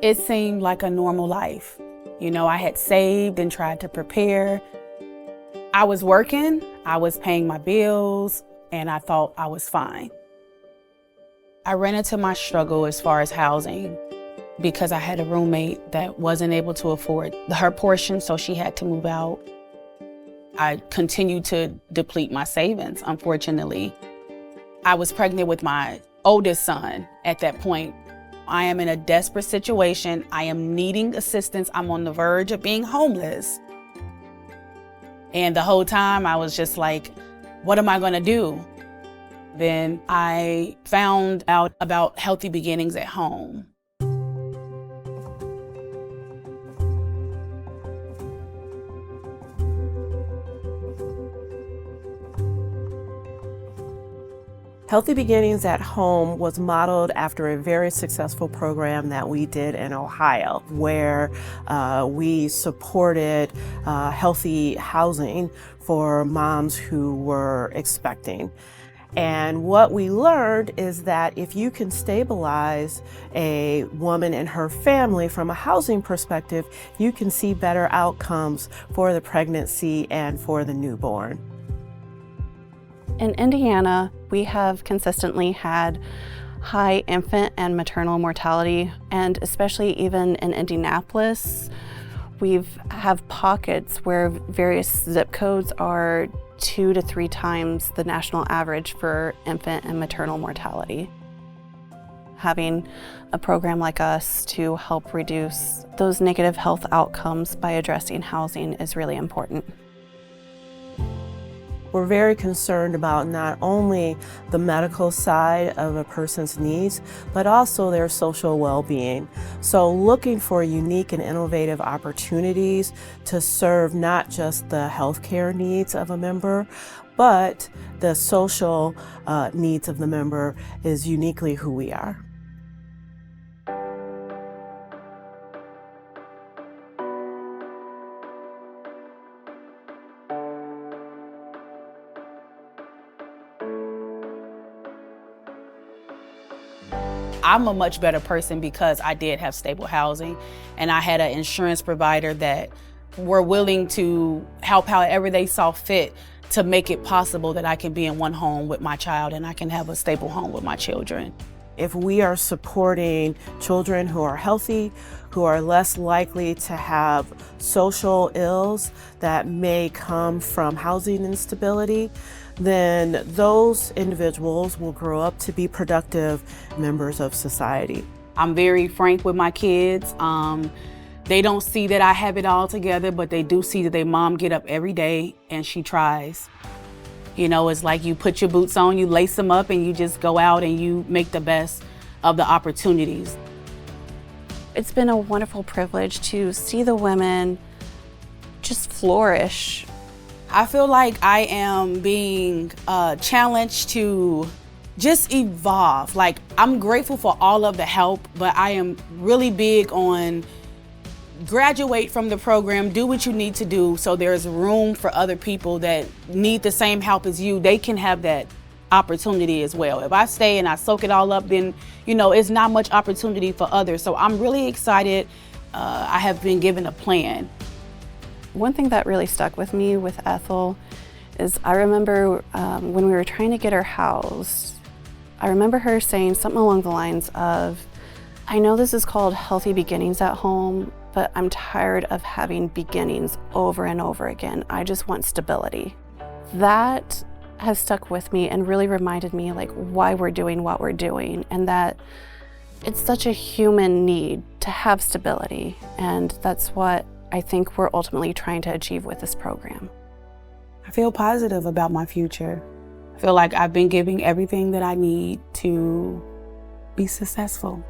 It seemed like a normal life. You know, I had saved and tried to prepare. I was working, I was paying my bills, and I thought I was fine. I ran into my struggle as far as housing because I had a roommate that wasn't able to afford her portion, so she had to move out. I continued to deplete my savings, unfortunately. I was pregnant with my oldest son at that point. I am in a desperate situation. I am needing assistance. I'm on the verge of being homeless. And the whole time I was just like, what am I gonna do? Then I found out about Healthy Beginnings at Home. Healthy Beginnings at Home was modeled after a very successful program that we did in Ohio, where we supported healthy housing for moms who were expecting. And what we learned is that if you can stabilize a woman and her family from a housing perspective, you can see better outcomes for the pregnancy and for the newborn. In Indiana, we have consistently had high infant and maternal mortality, and especially even in Indianapolis, we have pockets where various zip codes are 2 to 3 times the national average for infant and maternal mortality. Having a program like us to help reduce those negative health outcomes by addressing housing is really important. We're very concerned about not only the medical side of a person's needs, but also their social well-being. So looking for unique and innovative opportunities to serve not just the healthcare needs of a member, but the social needs of the member is uniquely who we are. I'm a much better person because I did have stable housing and I had an insurance provider that were willing to help however they saw fit to make it possible that I can be in one home with my child and I can have a stable home with my children. If we are supporting children who are healthy, who are less likely to have social ills that may come from housing instability, then those individuals will grow up to be productive members of society. I'm very frank with my kids. They don't see that I have it all together, but they do see that their mom get up every day and she tries. You know, it's like you put your boots on, you lace them up, and you just go out and you make the best of the opportunities. It's been a wonderful privilege to see the women just flourish. I feel like I am being challenged to just evolve. Like, I'm grateful for all of the help, but I am really big on graduate from the program, do what you need to do so there's room for other people that need the same help as you. They can have that opportunity as well. If I stay and I soak it all up, then, you know, it's not much opportunity for others. So I'm really excited. I have been given a plan. One thing that really stuck with me with Ethel is I remember when we were trying to get her housed, I remember her saying something along the lines of, I know this is called Healthy Beginnings at Home, but I'm tired of having beginnings over and over again. I just want stability. That has stuck with me and really reminded me like why we're doing what we're doing, and that it's such a human need to have stability. And that's what I think we're ultimately trying to achieve with this program. I feel positive about my future. I feel like I've been giving everything that I need to be successful.